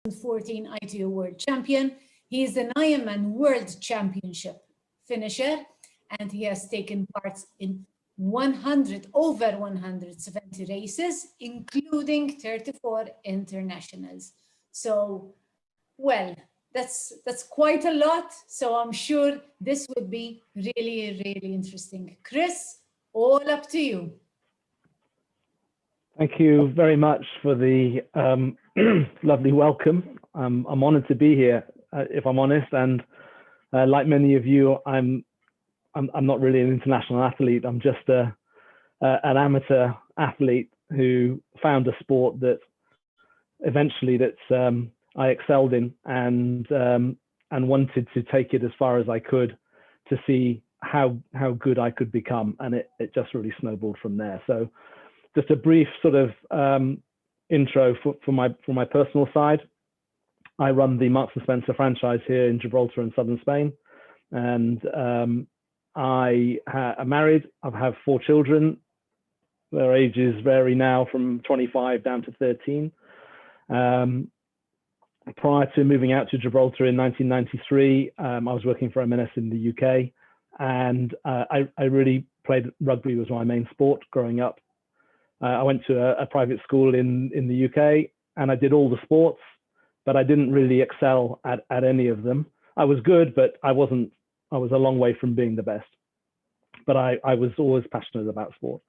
2014 ITO World Champion. He is an Ironman World Championship finisher, and he has taken part in over 170 races, including 34 internationals. So, well, that's quite a lot. So I'm sure this would be really, really interesting. Chris, all up to you. Thank you very much for the lovely welcome. I'm honored to be here, if I'm honest. And like many of you, I'm not really an international athlete. I'm just an amateur athlete who found a sport that eventually I excelled in, and wanted to take it as far as I could to see how good I could become. And it just really snowballed from there. So just a brief sort of intro for my personal side. I run the Marks and Spencer franchise here in Gibraltar in southern Spain, and I'm married. I have 4 children. Their ages vary now from 25 down to 13. Prior to moving out to Gibraltar in 1993, I was working for M&S in the UK, and I really played rugby was my main sport growing up. I went to a private school in the UK, and I did all the sports, but I didn't really excel at any of them. I was good, but I was a long way from being the best. But I was always passionate about sport.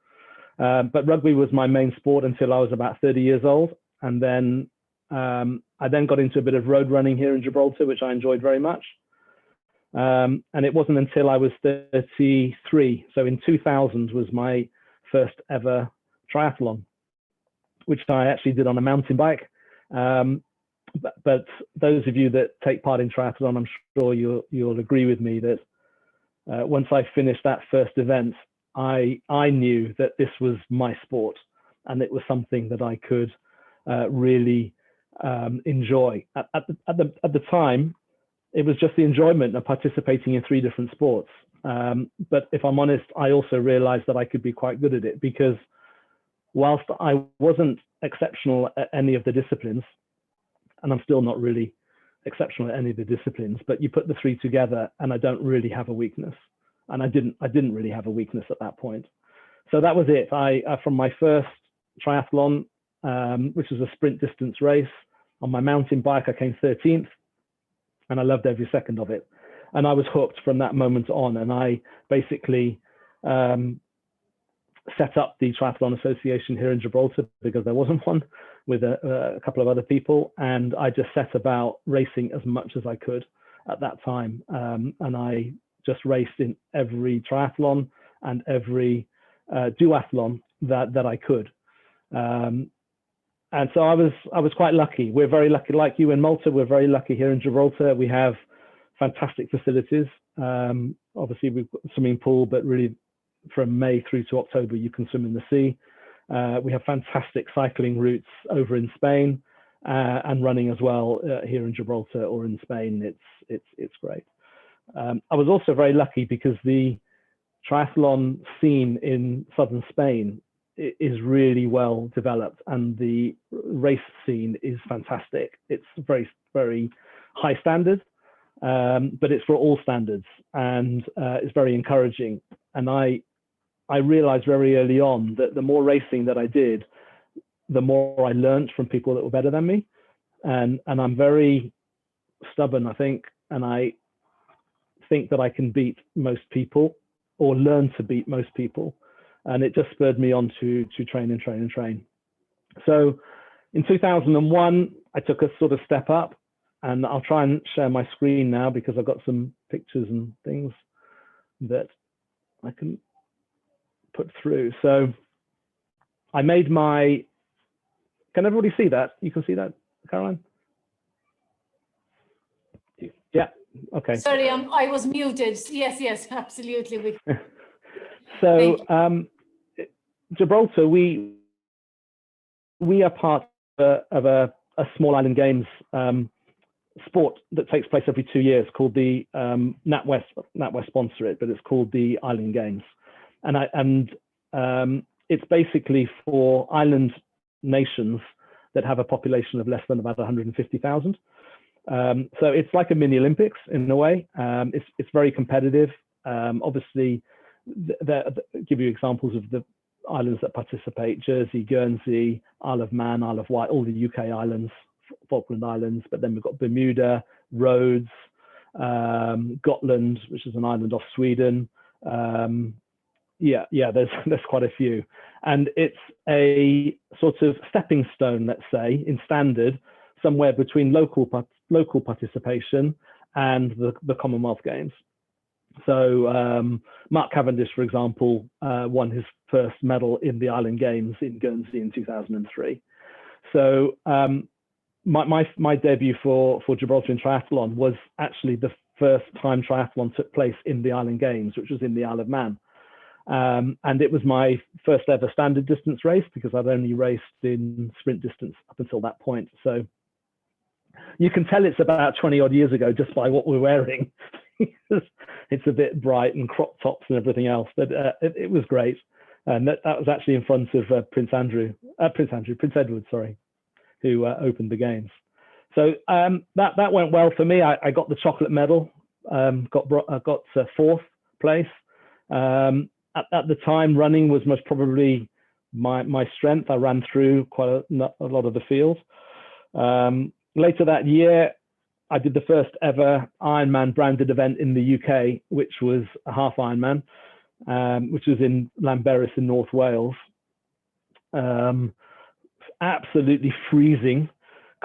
But rugby was my main sport until I was about 30 years old. And then I then got into a bit of road running here in Gibraltar, which I enjoyed very much. And it wasn't until I was 33. So in 2000 was my first ever triathlon, which I actually did on a mountain bike. But those of you that take part in triathlon, I'm sure you'll agree with me that once I finished that first event, I knew that this was my sport, and it was something that I could really enjoy. At the time, it was just the enjoyment of participating in 3 different sports. But if I'm honest, I also realized that I could be quite good at it, because whilst I wasn't exceptional at any of the disciplines, and I'm still not really exceptional at any of the disciplines, but you put the 3 together and I don't really have a weakness. And I didn't really have a weakness at that point. So that was it. From my first triathlon, which was a sprint distance race, on my mountain bike, I came 13th, and I loved every second of it. And I was hooked from that moment on. And I basically set up the Triathlon Association here in Gibraltar, because there wasn't one, with a couple of other people. And I just set about racing as much as I could at that time. And I just raced in every triathlon and every duathlon that I could. And so I was quite lucky. We're very lucky, like you in Malta. We're very lucky here in Gibraltar. We have fantastic facilities. Obviously, we've got a swimming pool, but really from May through to October, you can swim in the sea. We have fantastic cycling routes over in Spain, and running as well here in Gibraltar or in Spain. It's great. I was also very lucky because the triathlon scene in southern Spain is really well developed, and the race scene is fantastic. It's very, very high standard, but it's for all standards, and it's very encouraging. And I realized very early on that the more racing that I did, the more I learned from people that were better than me. And I'm very stubborn, I think, and I think that I can beat most people, or learn to beat most people. And it just spurred me on to train and train and train. So in 2001, I took a sort of step up, and I'll try and share my screen now because I've got some pictures and things that I can put through. So I made my, can everybody see that? You can see that, Caroline? Yeah, okay. Sorry, I was muted. Yes, absolutely. So Gibraltar, we are part of a small island games sport that takes place every 2 years called the NatWest sponsor it, but it's called the Island Games. And it's basically for island nations that have a population of less than about 150,000. So it's like a mini Olympics in a way. It's very competitive. Obviously, give you examples of the islands that participate: Jersey, Guernsey, Isle of Man, Isle of Wight, all the UK islands, Falkland Islands. But then we've got Bermuda, Rhodes, Gotland, which is an island off Sweden. There's quite a few, and it's a sort of stepping stone, let's say, in standard, somewhere between local participation and the Commonwealth Games. So Mark Cavendish, for example, won his first medal in the Island Games in Guernsey in 2003. So my debut for Gibraltar in triathlon was actually the first time triathlon took place in the Island Games, which was in the Isle of Man. And it was my first ever standard distance race, because I'd only raced in sprint distance up until that point. So you can tell it's about 20 odd years ago just by what we're wearing. It's a bit bright and crop tops and everything else, but it was great. And that was actually in front of Prince Edward, sorry, who opened the games. So that went well for me. I got the chocolate medal, got fourth place. At the time, running was most probably my strength. I ran through quite a lot of the field. Later that year, I did the first ever Ironman branded event in the UK, which was a half Ironman, which was in Llanberis in North Wales. Absolutely freezing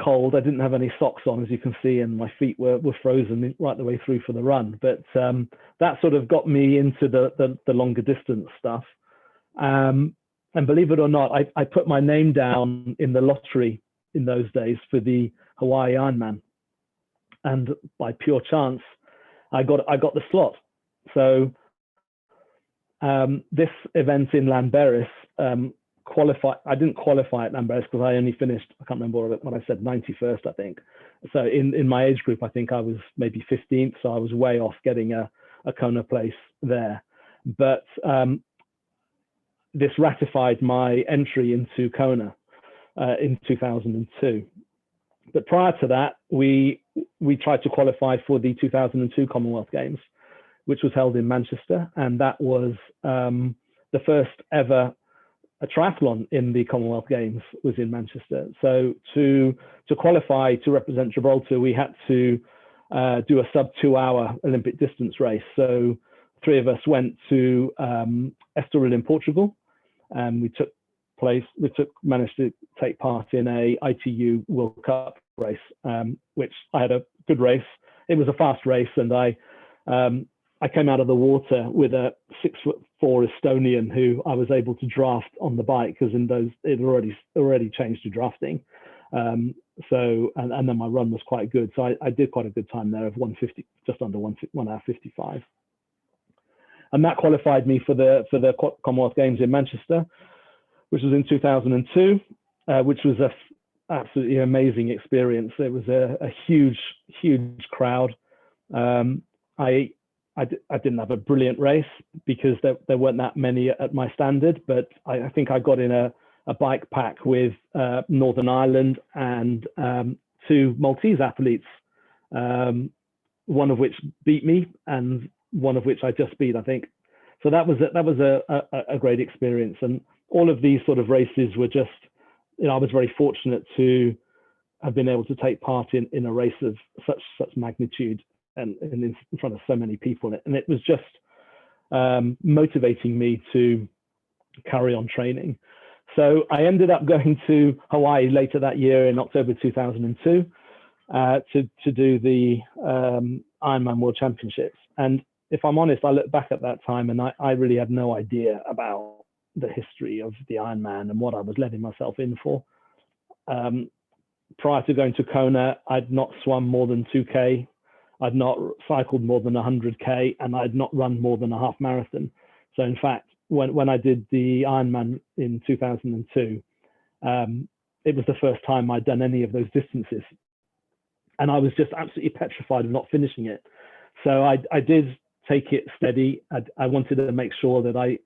cold. I didn't have any socks on, as you can see, and my feet were frozen right the way through for the run. But that sort of got me into the longer distance stuff. And believe it or not, I put my name down in the lottery in those days for the Hawaii Ironman. And by pure chance, I got the slot. So this event in Llanberis, I didn't qualify at Llanberis because I only finished, I can't remember what I said, 91st, I think. So in my age group, I think I was maybe 15th. So I was way off getting a Kona place there. But this ratified my entry into Kona in 2002. But prior to that, we tried to qualify for the 2002 Commonwealth Games, which was held in Manchester. And that was the first ever triathlon in the Commonwealth Games was in Manchester. So to qualify to represent Gibraltar, we had to do a sub 2 hour Olympic distance race. So 3 of us went to Estoril in Portugal, and we managed to take part in a ITU World Cup race, which I had a good race. It was a fast race, and I came out of the water with a 6'4" Estonian who I was able to draft on the bike, because in those it already changed to drafting. So then my run was quite good. So I did quite a good time there of 150, just under 1 hour 55. And that qualified me for the Commonwealth Games in Manchester, which was in 2002, which was a absolutely amazing experience. It was a huge crowd. I didn't have a brilliant race because there weren't that many at my standard, but I think I got in a bike pack with Northern Ireland and 2 Maltese athletes, one of which beat me and one of which I just beat, I think. So that was a great experience. And all of these sort of races were just, I was very fortunate to have been able to take part in a race of such magnitude and in front of so many people. And it was just motivating me to carry on training. So I ended up going to Hawaii later that year in October 2002 to do the Ironman World Championships. And if I'm honest, I look back at that time and I really had no idea about the history of the Ironman and what I was letting myself in for. Prior to going to Kona, I'd not swum more than 2K. I'd not cycled more than 100K, and I'd not run more than a half marathon. So in fact, when I did the Ironman in 2002, it was the first time I'd done any of those distances. And I was just absolutely petrified of not finishing it. So I did take it steady. I wanted to make sure that I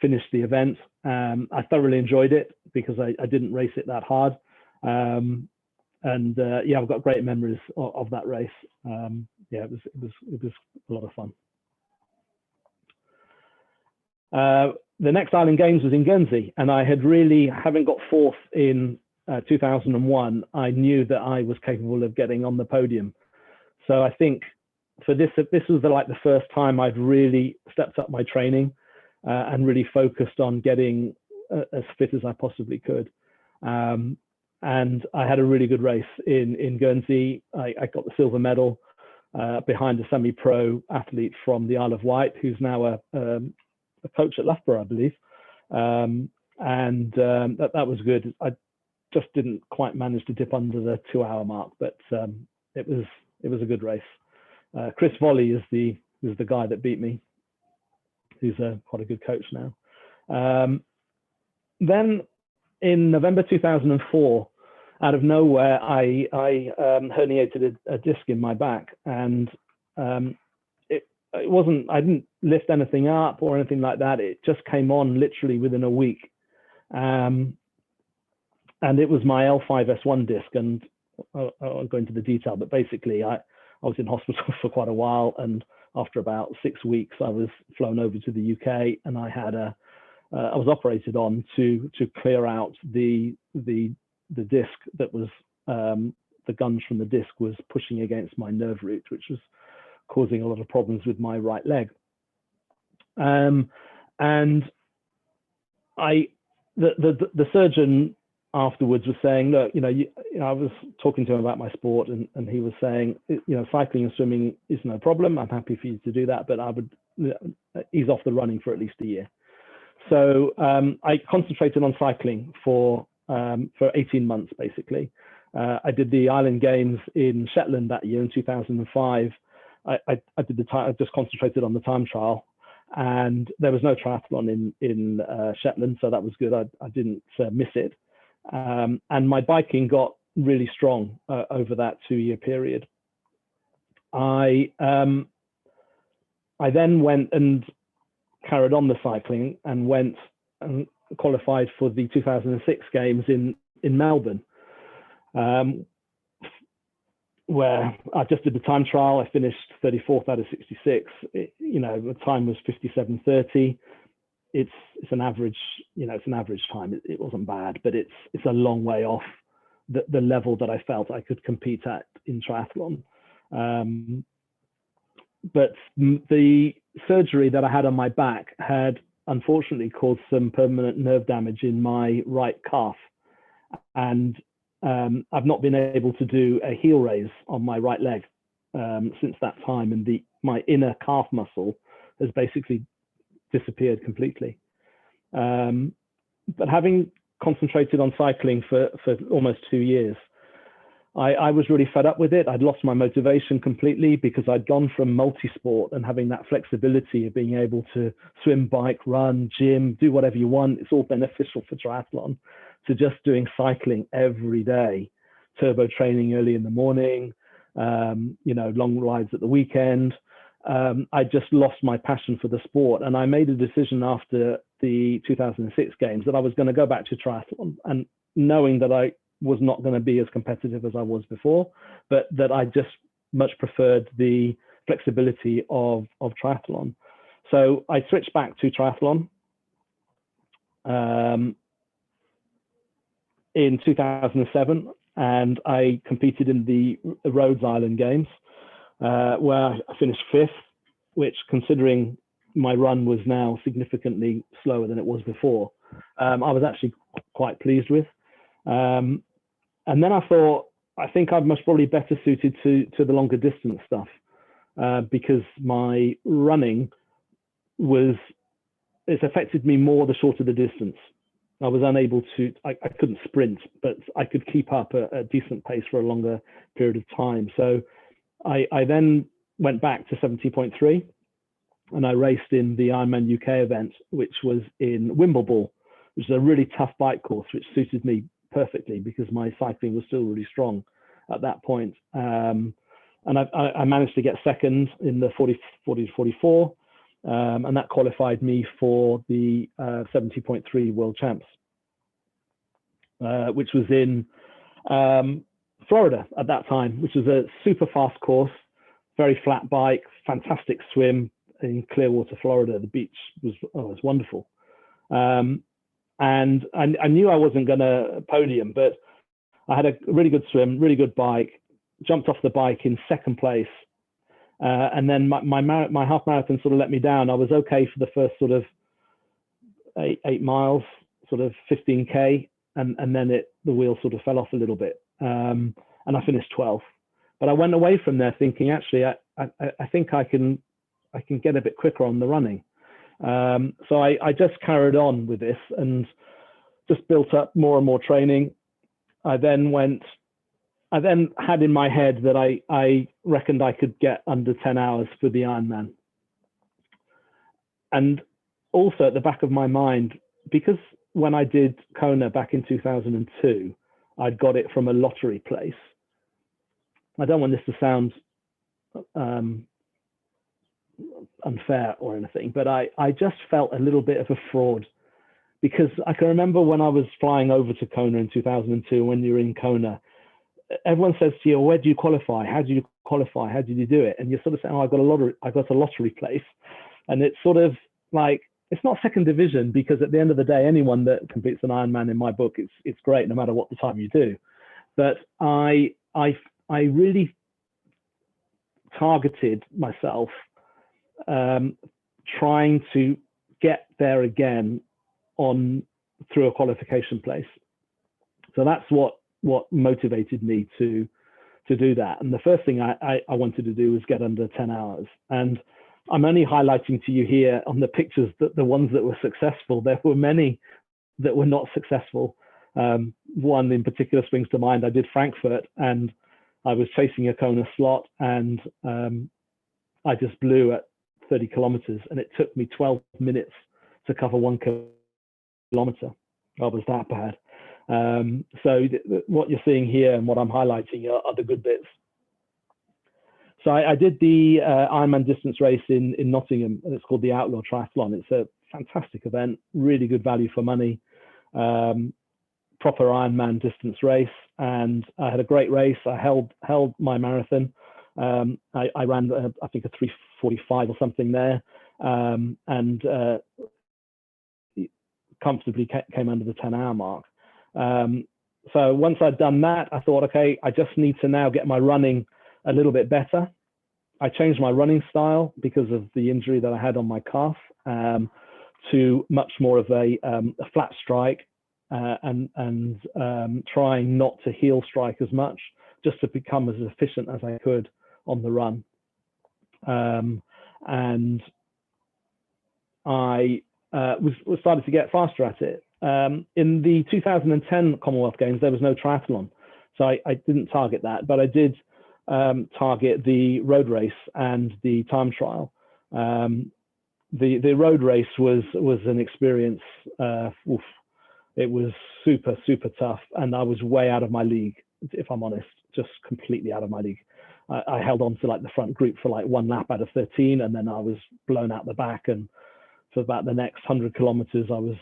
finished the event. I thoroughly enjoyed it because I didn't race it that hard. Yeah, I've got great memories of that race. Yeah, it was a lot of fun. The next Island Games was in Guernsey, and I had really, having got fourth in 2001, I knew that I was capable of getting on the podium. So I think for this was like the first time I'd really stepped up my training and really focused on getting as fit as I possibly could. And I had a really good race in Guernsey. I got the silver medal behind a semi-pro athlete from the Isle of Wight, who's now a coach at Loughborough, I believe. That was good. I just didn't quite manage to dip under the 2-hour mark, but it was a good race. Chris Volley is the guy that beat me, who's quite a good coach now. Then in November 2004, out of nowhere, I herniated a disc in my back, and it wasn't, I didn't lift anything up or anything like that. It just came on literally within a week. And it was my L5S1 disc, and I'll go into the detail, but basically I was in hospital for quite a while, and after about 6 weeks, I was flown over to the UK, and I had I was operated on to clear out the disc that was, the guns from the disc was pushing against my nerve root, which was causing a lot of problems with my right leg. And the surgeon afterwards was saying, look, I was talking to him about my sport, and he was saying, cycling and swimming is no problem. I'm happy for you to do that, but I would ease off the running for at least a year. So I concentrated on cycling for 18 months, basically. I did the Island Games in Shetland that year in 2005. I did I just concentrated on the time trial, and there was no triathlon in Shetland, so that was good. I didn't miss it. And my biking got really strong over that 2-year period. I then went and carried on the cycling and went and qualified for the 2006 games in Melbourne, where I just did the time trial. I finished 34th out of 66. The time was 57:30. It's an average, it's an average time. It wasn't bad, but it's a long way off the level that I felt I could compete at in triathlon. But the surgery that I had on my back had unfortunately caused some permanent nerve damage in my right calf. And I've not been able to do a heel raise on my right leg since that time. And my inner calf muscle has basically disappeared completely. But having concentrated on cycling for almost 2 years, I was really fed up with it. I'd lost my motivation completely because I'd gone from multi-sport and having that flexibility of being able to swim, bike, run, gym, do whatever you want. It's all beneficial for triathlon, to just doing cycling every day, turbo training early in the morning, long rides at the weekend. I just lost my passion for the sport. And I made a decision after the 2006 games that I was going to go back to triathlon, and knowing that I was not going to be as competitive as I was before, but that I just much preferred the flexibility of triathlon. So I switched back to triathlon in 2007, and I competed in the Rhodes Island Games, where I finished 5th, which, considering my run was now significantly slower than it was before, I was actually quite pleased with. And then I thought, I think I'm most probably better suited to the longer distance stuff, because my running it's affected me more the shorter the distance. I was unable to, I couldn't sprint, but I could keep up a decent pace for a longer period of time. So I then went back to 70.3, and I raced in the Ironman UK event, which was in Wimbledon, which is a really tough bike course, which suited me perfectly because my cycling was still really strong at that point. And I managed to get second in the 40 to 44, and that qualified me for the 70.3 World Champs, which was in Florida at that time, which was a super fast course, very flat bike, fantastic swim in Clearwater, Florida. The beach was wonderful. And I knew I wasn't going to podium, but I had a really good swim, really good bike, jumped off the bike in second place. And then my half marathon sort of let me down. I was okay for the first sort of eight miles, sort of 15K. And then the wheel sort of fell off a little bit. And I finished 12th. But I went away from there thinking, actually, I think I can get a bit quicker on the running. So I just carried on with this and just built up more and more training. I then had in my head that I reckoned I could get under 10 hours for the Ironman. And also at the back of my mind, because when I did Kona back in 2002, I'd got it from a lottery place. I don't want this to sound unfair or anything, but I just felt a little bit of a fraud, because I can remember when I was flying over to Kona in 2002, when you're in Kona, everyone says to you, where do you qualify? How do you qualify? How did you do it? And you're sort of saying, oh, I got a lottery place. And it's sort of like, it's not second division, because at the end of the day, anyone that competes an Ironman in my book, it's great no matter what the time you do. But I really targeted myself, trying to get there again through a qualification place. So that's what motivated me to do that. And the first thing I wanted to do was get under 10 hours. And I'm only highlighting to you here on the pictures that the ones that were successful. There were many that were not successful. One in particular springs to mind. I did Frankfurt, and I was chasing a Kona slot, and I just blew at 30 kilometers, and it took me 12 minutes to cover 1 kilometer. I was that bad. So what you're seeing here and what I'm highlighting are the good bits. So I did the Ironman distance race in Nottingham, and it's called the Outlaw Triathlon. It's a fantastic event, really good value for money, proper Ironman distance race. And I had a great race. I held my marathon. I ran, I think, a 3:45 or something there, and comfortably came under the 10-hour mark. So once I'd done that, I thought, okay, I just need to now get my running a little bit better. I changed my running style because of the injury that I had on my calf, to much more of a flat strike, and trying not to heel strike as much, just to become as efficient as I could on the run. And I was started to get faster at it. In the 2010 Commonwealth Games, there was no triathlon, so I didn't target that, but I did target the road race and the time trial. The road race was an experience. It was super tough, and I was way out of my league, if I'm honest, just completely out of my league. I held on to like the front group for like 1 lap out of 13, and then I was blown out the back. And for about the next 100 kilometers, I was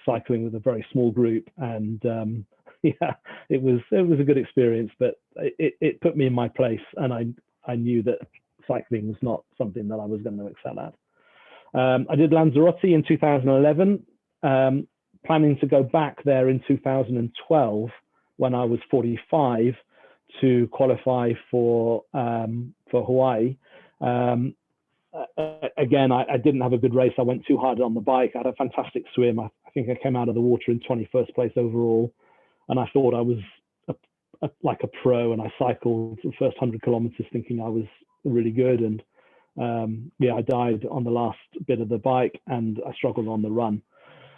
cycling with a very small group, and yeah, it was a good experience, but it put me in my place, and I knew that cycling was not something that I was going to excel at. I did Lanzarote in 2011, planning to go back there in 2012 when I was 45 to qualify for Hawaii. Again, I didn't have a good race. I went too hard on the bike. I had a fantastic swim. I think I came out of the water in 21st place overall, and I thought I was like a pro, and I cycled the first 100 kilometers thinking I was really good. And yeah, I died on the last bit of the bike, and I struggled on the run.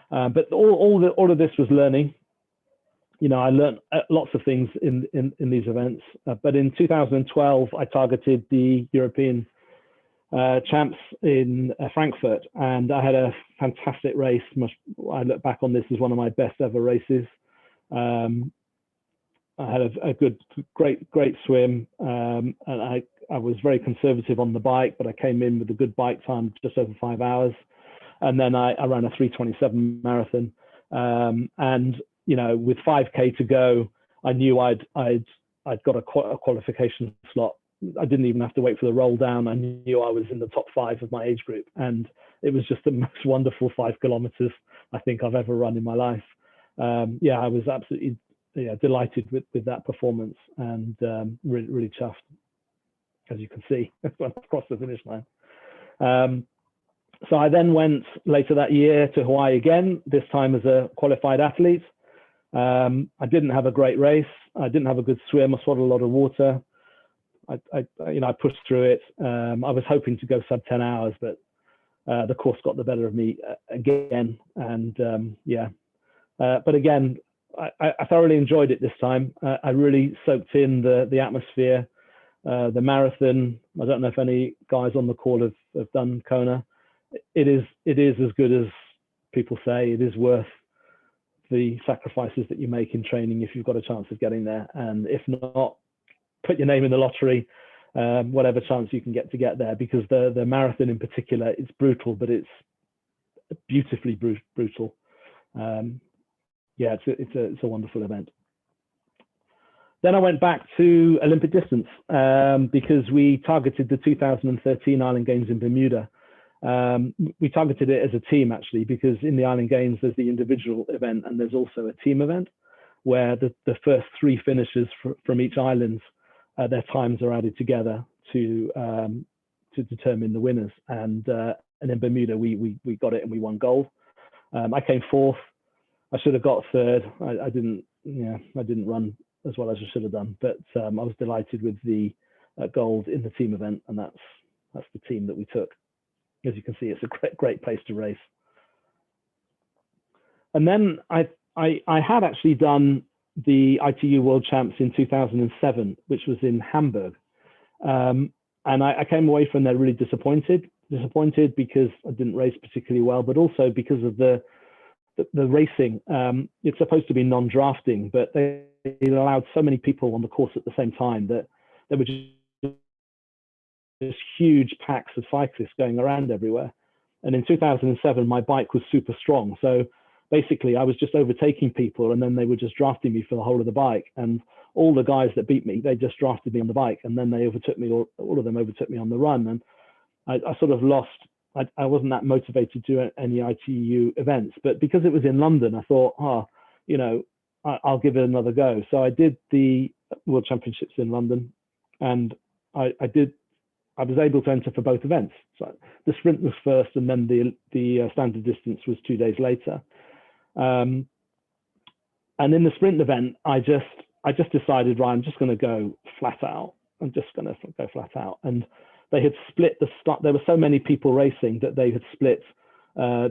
But all of this was learning. You know, I learned lots of things in these events. But in 2012, I targeted the European champs in Frankfurt, and I had a fantastic race. I look back on this as one of my best ever races. I had a great swim, and I was very conservative on the bike, but I came in with a good bike time, just over 5 hours. And then I ran a 3:27 marathon. And, you know, with 5K to go, I knew I'd got a qualification slot. I didn't even have to wait for the roll down. I knew I was in the top 5 of my age group, and it was just the most wonderful 5 kilometers I think I've ever run in my life. Yeah, I was absolutely delighted with that performance, and really chuffed, as you can see, across the finish line. So I then went later that year to Hawaii again, this time as a qualified athlete. I didn't have a great race. I didn't have a good swim. I swallowed a lot of water. I pushed through it. I was hoping to go sub 10 hours, but the course got the better of me again. And but again, I thoroughly enjoyed it this time. I really soaked in the atmosphere, the marathon. I don't know if any guys on the call have done Kona. It is as good as people say. It is worth the sacrifices that you make in training if you've got a chance of getting there. And if not, put your name in the lottery, whatever chance you can get there, because the marathon in particular, it's brutal, but it's beautifully brutal. Yeah, it's a wonderful event. Then I went back to Olympic distance because we targeted the 2013 Island Games in Bermuda. We targeted it as a team, actually, because in the Island Games, there's the individual event and there's also a team event where the first 3 finishers from each island, their times are added together to determine the winners. And in Bermuda, we got it and we won gold. I came 4th. I should have got 3rd. I didn't run as well as I should have done, but I was delighted with the gold in the team event, and that's the team that we took. As you can see, it's a great place to race. And then I had actually done the ITU World Champs in 2007, which was in Hamburg. And I came away from there really disappointed because I didn't race particularly well, but also because of the racing. It's supposed to be non-drafting, but they allowed so many people on the course at the same time that there were just huge packs of cyclists going around everywhere. And in 2007, my bike was super strong. So basically, I was just overtaking people, and then they were just drafting me for the whole of the bike. And all the guys that beat me, they just drafted me on the bike, and then they overtook me, or all of them overtook me on the run. And I sort of lost. I wasn't that motivated to do any ITU events, but because it was in London, I thought, I'll give it another go. So I did the World Championships in London, and I was able to enter for both events. So the sprint was first, and then the standard distance was 2 days later. And in the sprint event, I just decided, right, I'm just going to go flat out. And they had split the start. There were so many people racing that they had split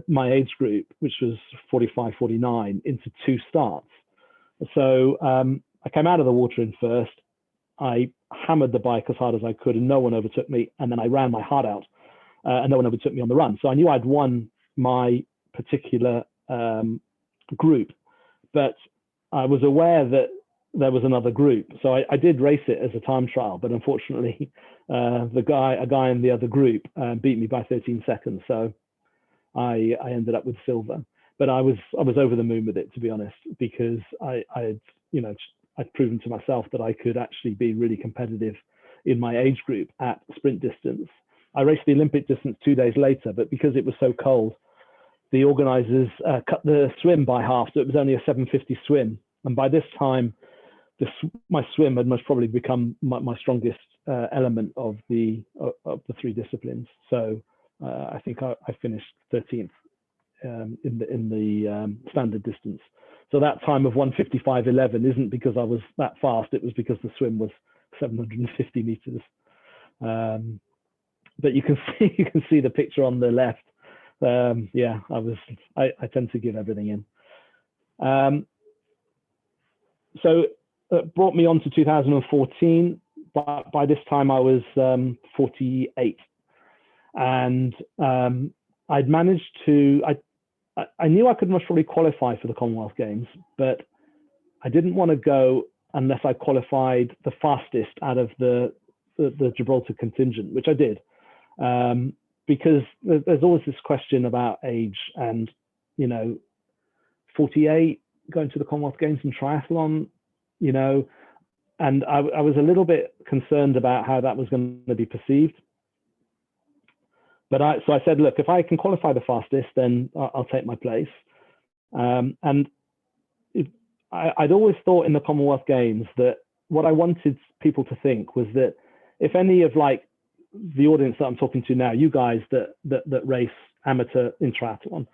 my age group, which was 45, 49, into 2 starts. So I came out of the water in first. I hammered the bike as hard as I could, and no one overtook me. And then I ran my heart out, and no one overtook me on the run. So I knew I'd won my particular group, but I was aware that there was another group. So I did race it as a time trial, but unfortunately, a guy in the other group beat me by 13 seconds. So I ended up with silver. But I was over the moon with it, to be honest, because I'd proven to myself that I could actually be really competitive in my age group at sprint distance. I raced the Olympic distance 2 days later, but because it was so cold, the organizers cut the swim by half, so it was only a 750 swim. And by this time, my swim had most probably become my strongest element of the 3 disciplines. So I think I finished 13th in the standard distance. So that time of 1:55.11 isn't because I was that fast; it was because the swim was 750 meters. But you can see the picture on the left. Yeah, I tend to give everything in. So it brought me on to 2014. By this time, I was 48, and I'd managed to. I knew I could most probably qualify for the Commonwealth Games, but I didn't want to go unless I qualified the fastest out of the Gibraltar contingent, which I did, because there's always this question about age, and 48 going to the Commonwealth Games in triathlon, you know, and I was a little bit concerned about how that was going to be perceived. But so I said, look, if I can qualify the fastest, then I'll take my place. And I'd always thought in the Commonwealth Games that what I wanted people to think was that if any of like the audience that I'm talking to now, you guys that race amateur in triathlon,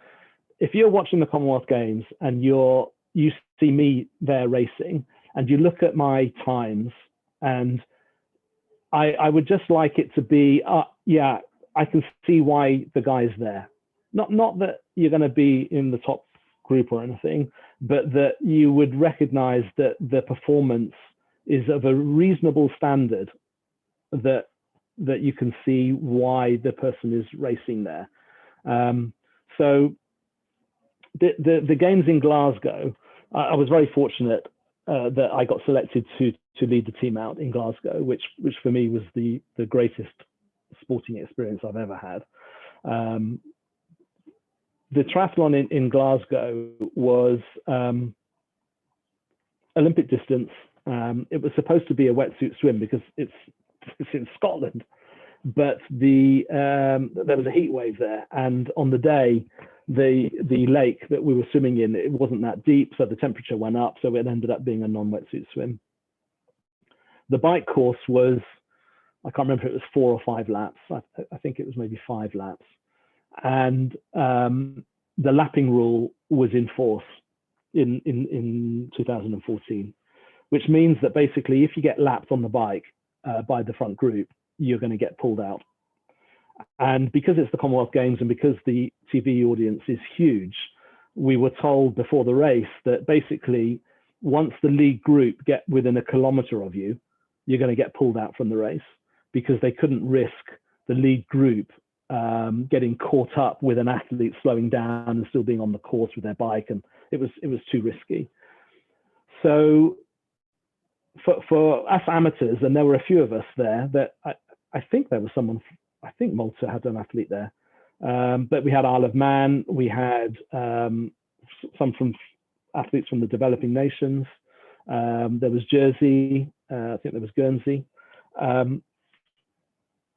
if you're watching the Commonwealth Games and you see me there racing and you look at my times, and I would just like it to be, yeah, I can see why the guy's there. Not that you're going to be in the top group or anything, but that you would recognize that the performance is of a reasonable standard, that you can see why the person is racing there. So the games in Glasgow, I was very fortunate that I got selected to lead the team out in Glasgow, which for me was the greatest sporting experience I've ever had. The triathlon in Glasgow was Olympic distance. It was supposed to be a wetsuit swim because it's in Scotland, but there was a heat wave there, and on the day, the lake that we were swimming in, it wasn't that deep, so the temperature went up, so it ended up being a non-wetsuit swim. The bike course was, I can't remember if it was 4 or 5 laps. I think it was maybe 5 laps, and the lapping rule was in force in 2014, which means that basically if you get lapped on the bike by the front group, you're going to get pulled out. And because it's the Commonwealth Games and because the TV audience is huge, we were told before the race that basically once the lead group get within a kilometer of you, you're going to get pulled out from the race, because they couldn't risk the lead group getting caught up with an athlete slowing down and still being on the course with their bike, and it was too risky. So for us amateurs, and there were a few of us there, that I think there was someone, I think Malta had an athlete there, but we had Isle of Man, we had some from athletes from the developing nations, there was Jersey, I think there was Guernsey.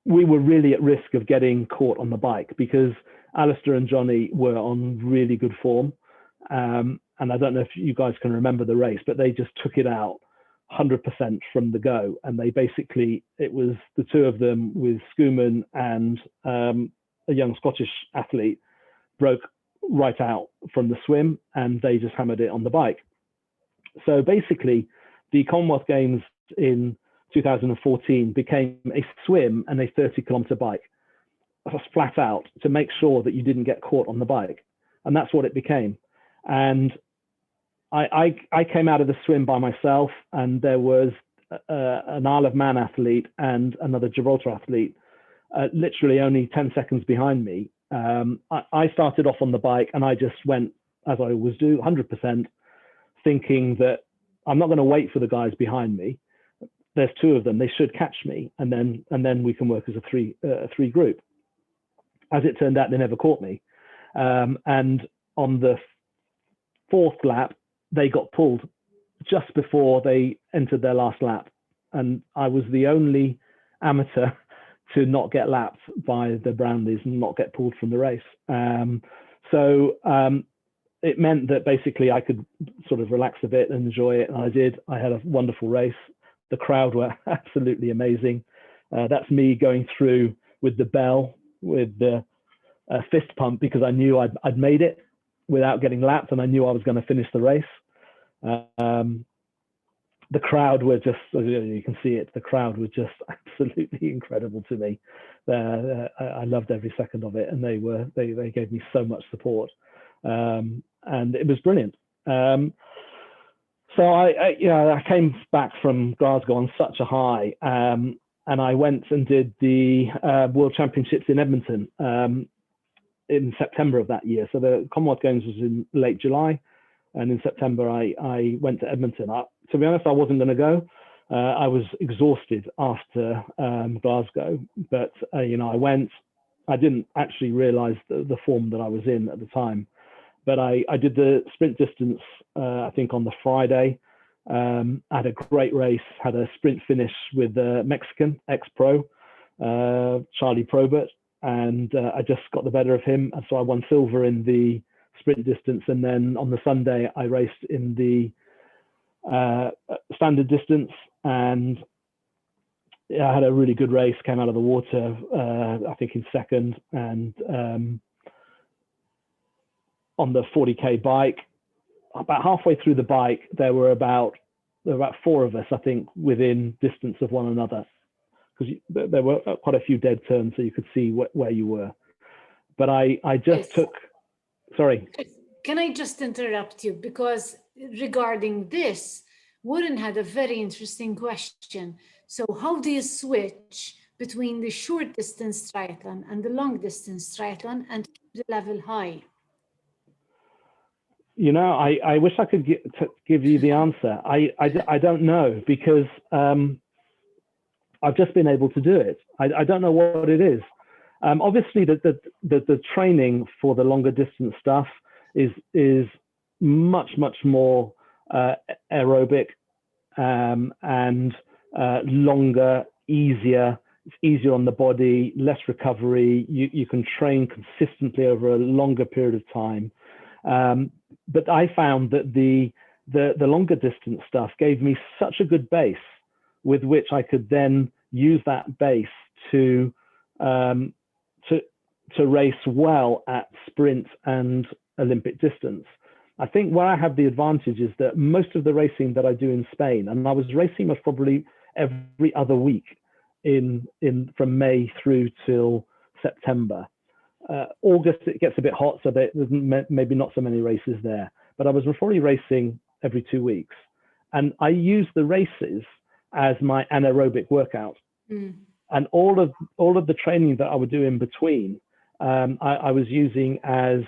We were really at risk of getting caught on the bike because Alistair and Johnny were on really good form. And I don't know if you guys can remember the race, but they just took it out 100% from the go. And they basically, it was the two of them with Schoeman and a young Scottish athlete broke right out from the swim, and they just hammered it on the bike. So basically, the Commonwealth Games in 2014 became a swim and a 30-kilometer bike, just flat out, to make sure that you didn't get caught on the bike. And that's what it became. And I came out of the swim by myself, and there was an Isle of Man athlete and another Gibraltar athlete literally only 10 seconds behind me. I started off on the bike, and I just went, as I always do, 100%, thinking that I'm not going to wait for the guys behind me. There's two of them, they should catch me, and then we can work as a three group. As it turned out, they never caught me. And on the 4th lap, they got pulled just before they entered their last lap. And I was the only amateur to not get lapped by the Brownlees and not get pulled from the race. So it meant that basically I could sort of relax a bit and enjoy it. And I did. I had a wonderful race. The crowd were absolutely amazing. That's me going through with the bell, with the fist pump, because I knew I'd made it without getting lapped, and I knew I was going to finish the race. The crowd were just, you can see it, the crowd was just absolutely incredible to me. I loved every second of it, and they gave me so much support, and it was brilliant. So I came back from Glasgow on such a high, and I went and did the World Championships in Edmonton in September of that year. So the Commonwealth Games was in late July, and in September I went to Edmonton. To be honest, I wasn't going to go. I was exhausted after Glasgow, but I went. I didn't actually realize the form that I was in at the time. But I did the sprint distance, I think on the Friday, I had a great race, had a sprint finish with the Mexican ex-pro, Charlie Probert, and I just got the better of him. And so I won silver in the sprint distance. And then on the Sunday, I raced in the standard distance, and I had a really good race, came out of the water, I think in second. And on the 40K bike, about halfway through the bike, there were about 4 of us, I think, within distance of one another, because there were quite a few dead turns, so you could see where you were. But I just took, sorry. Can I just interrupt you? Because regarding this, Warren had a very interesting question. So how do you switch between the short distance triathlon and the long distance triathlon and keep the level high? You know, I wish I could give you the answer. I don't know, because I've just been able to do it. I don't know what it is. Obviously, the training for the longer distance stuff is much more aerobic and longer, easier. It's easier on the body, less recovery. You can train consistently over a longer period of time. But I found that the longer distance stuff gave me such a good base with which I could then use that base to race well at sprint and Olympic distance. I think where I have the advantage is that most of the racing that I do in Spain, and I was racing most probably every other week from May through till September. August, it gets a bit hot, so there's maybe not so many races there, but I was probably racing every 2 weeks. And I used the races as my anaerobic workout. And all of the training that I would do in between, I was using as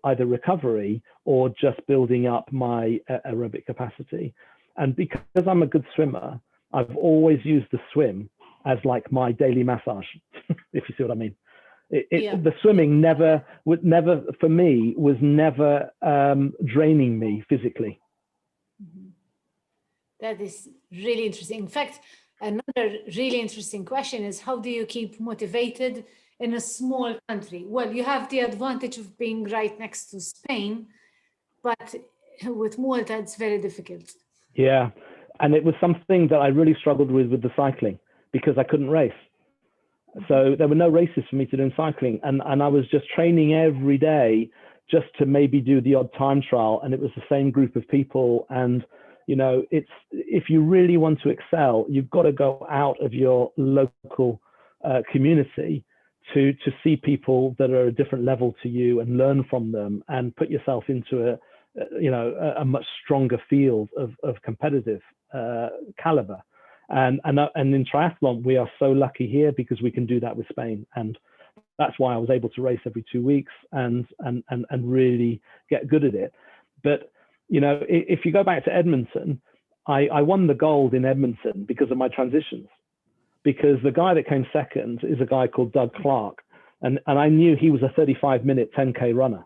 either recovery or just building up my aerobic capacity. And because I'm a good swimmer, I've always used the swim as like my daily massage, if you see what I mean. The swimming for me was never draining me physically. That is really interesting. In fact, another really interesting question is, how do you keep motivated in a small country? Well, you have the advantage of being right next to Spain, but with Malta, it's very difficult. Yeah, and it was something that I really struggled with the cycling, because I couldn't race. So there were no races for me to do in cycling. And I was just training every day just to maybe do the odd time trial. And it was the same group of people. And, you know, if you really want to excel, you've got to go out of your local community to see people that are a different level to you and learn from them and put yourself into a much stronger field of competitive caliber. And in triathlon, we are so lucky here because we can do that with Spain. And that's why I was able to race every 2 weeks and really get good at it. But, you know, if you go back to Edmonton, I won the gold in Edmonton because of my transitions, because the guy that came second is a guy called Doug Clark. And I knew he was a 35-minute 10K runner.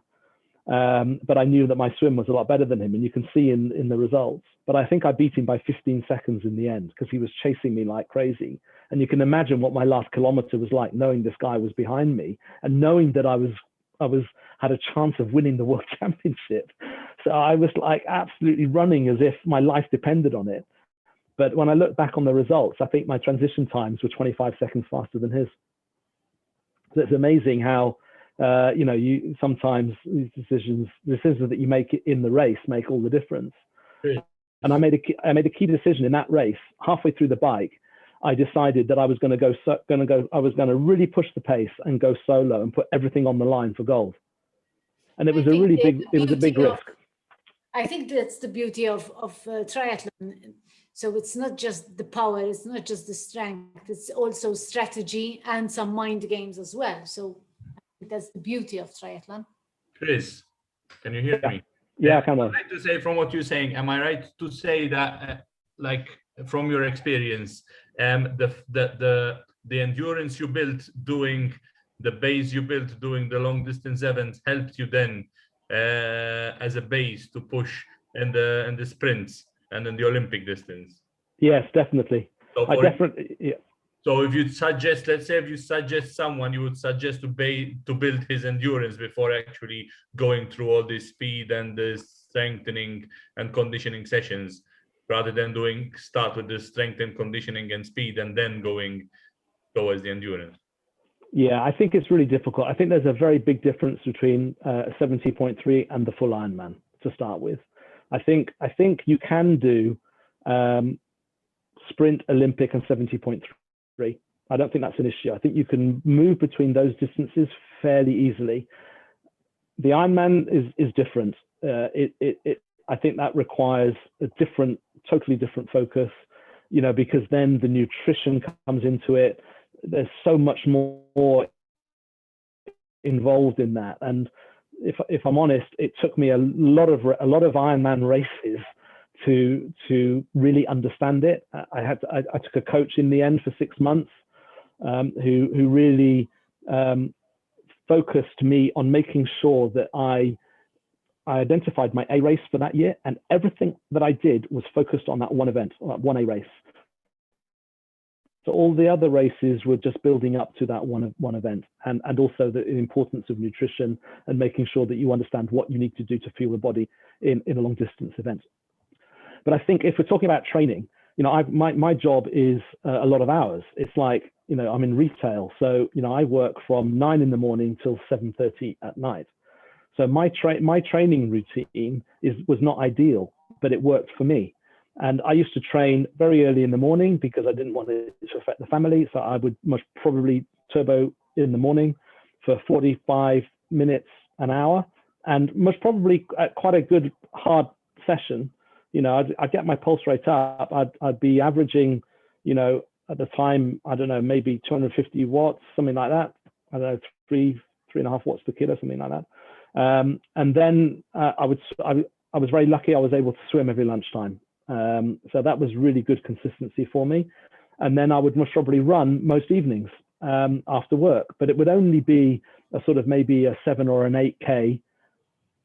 But I knew that my swim was a lot better than him, and you can see in the results. But I think I beat him by 15 seconds in the end because he was chasing me like crazy. And you can imagine what my last kilometer was like, knowing this guy was behind me and knowing that I had a chance of winning the World Championship. So I was like absolutely running as if my life depended on it. But when I look back on the results, I think my transition times were 25 seconds faster than his. So it's amazing how you sometimes these decisions that you make in the race make all the difference. And I made a key decision in that race. Halfway through the bike, I decided that I was going to really push the pace and go solo and put everything on the line for gold. And it was a big risk. I think that's the beauty of triathlon. So it's not just the power, it's not just the strength, it's also strategy and some mind games as well. So that's the beauty of triathlon. Chris, can you hear me? Yeah, I can. I'd like to say, from what you're saying, am I right to say that, like, from your experience, the endurance you built doing the base you built doing the long distance events helped you then as a base to push in the sprints and then the Olympic distance. Yes, definitely. So I definitely, yeah. So if you suggest, let's say if you suggest someone, you would suggest to build his endurance before actually going through all this speed and the strengthening and conditioning sessions, rather than start with the strength and conditioning and speed and then going towards the endurance. Yeah, I think it's really difficult. I think there's a very big difference between 70.3 and the full Ironman to start with. I think you can do sprint, Olympic, and 70.3. I don't think that's an issue. I think you can move between those distances fairly easily. The Ironman is different. I think that requires a totally different focus, because then the nutrition comes into it. There's so much more involved in that. And if I'm honest, it took me a lot of Ironman races to really understand it. I took a coach in the end for 6 months who really focused me on making sure that I identified my A race for that year, and everything that I did was focused on that one event, one A race. So all the other races were just building up to that one event, and also the importance of nutrition and making sure that you understand what you need to do to fuel the body in a long distance event. But I think if we're talking about training, my job is a lot of hours. It's like, I'm in retail. So, I work from 9 in the morning till 7:30 at night. So my training routine was not ideal, but it worked for me. And I used to train very early in the morning because I didn't want it to affect the family. So I would most probably turbo in the morning for 45 minutes, an hour, and most probably quite a good hard session. I'd get my pulse rate up. I'd be averaging, at the time, I don't know, maybe 250 watts, something like that. I don't know, 3.5 watts per kilo, something like that. And then I was very lucky. I was able to swim every lunchtime. So that was really good consistency for me. And then I would most probably run most evenings after work, but it would only be a sort of maybe a 7 or an 8K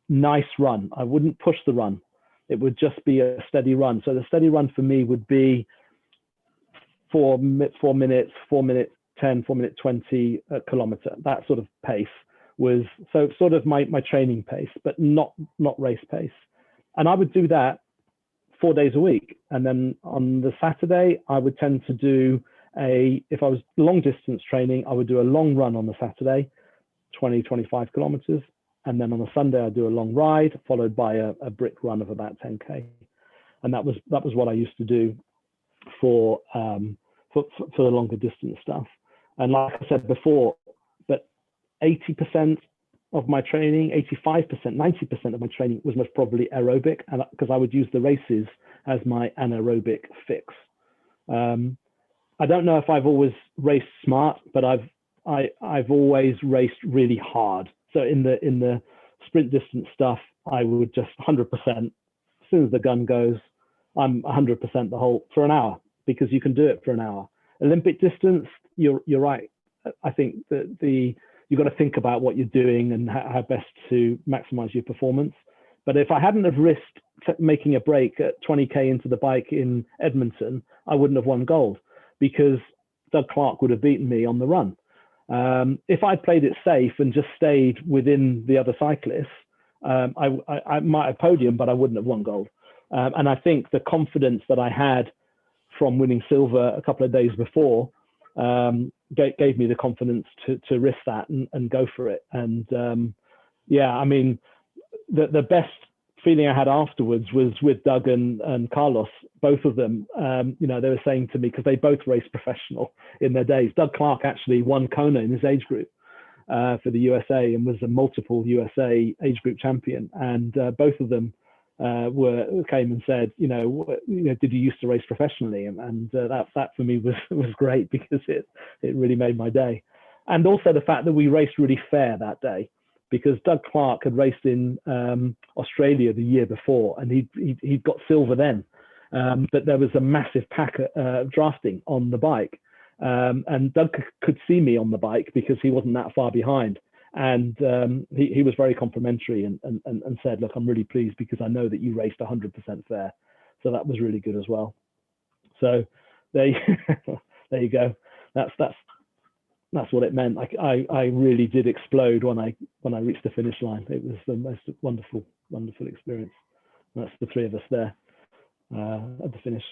nice run. I wouldn't push the run. It would just be a steady run. So the steady run for me would be 4 minutes, 4 minute 10, 4 minute 20 kilometer. That sort of pace was sort of my training pace, but not race pace. And I would do that 4 days a week. And then on the Saturday, I would tend to do if I was long distance training, I would do a long run on the Saturday, 20, 25 kilometers. And then on a Sunday, I'd do a long ride followed by a brick run of about 10K. And that was what I used to do for the longer distance stuff. And like I said before, but 80% of my training, 85%, 90% of my training was most probably aerobic, and because I would use the races as my anaerobic fix. I don't know if I've always raced smart, but I've always raced really hard. So in the sprint distance stuff, I would just 100%. As soon as the gun goes, I'm 100% for an hour, because you can do it for an hour. Olympic distance, you're right. I think that you've got to think about what you're doing and how best to maximize your performance. But if I hadn't have risked making a break at 20K into the bike in Edmonton, I wouldn't have won gold, because Doug Clark would have beaten me on the run. If I'd played it safe and just stayed within the other cyclists, I might have podiumed, but I wouldn't have won gold. And I think the confidence that I had from winning silver a couple of days before gave me the confidence to risk that and go for it. And yeah, I mean, the best feeling I had afterwards was with Doug and Carlos, both of them. They were saying to me, because they both raced professional in their days. Doug Clark actually won Kona in his age group for the USA and was a multiple USA age group champion. And both of them came and said, did you used to race professionally? And that for me was great, because it really made my day. And also the fact that we raced really fair that day, because Doug Clark had raced in Australia the year before, and he'd got silver then. But there was a massive pack drafting on the bike. And Doug could see me on the bike because he wasn't that far behind. And he was very complimentary and said, look, I'm really pleased because I know that you raced 100% fair. So that was really good as well. So there you go. That's what it meant. I really did explode when I reached the finish line. It was the most wonderful experience. And that's the three of us there at the finish.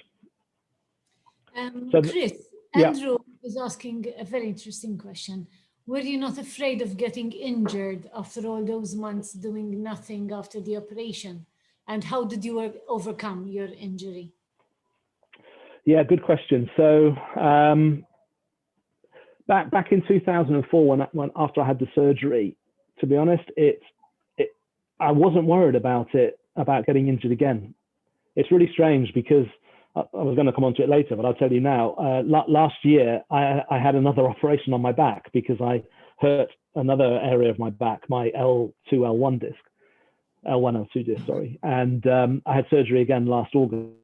Chris, Andrew is asking a very interesting question. Were you not afraid of getting injured after all those months doing nothing after the operation? And how did you overcome your injury? Yeah, good question. So back in 2004, when after I had the surgery, to be honest, I wasn't worried about getting injured again. It's really strange because I was going to come on to it later, but I'll tell you now. Last year, I had another operation on my back because I hurt another area of my back, my L1, L2 disc, sorry. And I had surgery again last August.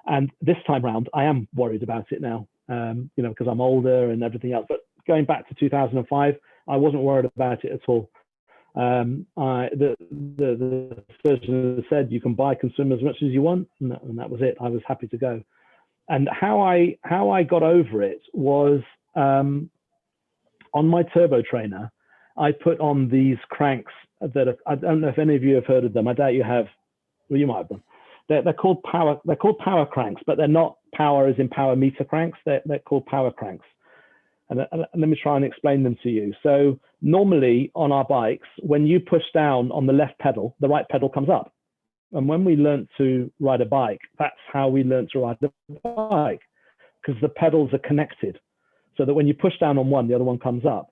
And this time round, I am worried about it now, because I'm older and everything else. But going back to 2005, I wasn't worried about it at all. The surgeon said you can consume as much as you want, and that was it. I was happy to go. And how I got over it was on my turbo trainer, I put on these cranks that I don't know if any of you have heard of them. I doubt you have. Well, you might have done. They're called power. They're called power cranks, but they're not power as in power meter cranks. They're called power cranks. And let me try and explain them to you. So normally on our bikes, when you push down on the left pedal, the right pedal comes up. And when we learned to ride a bike, that's how we learned to ride the bike, because the pedals are connected, so that when you push down on one, the other one comes up.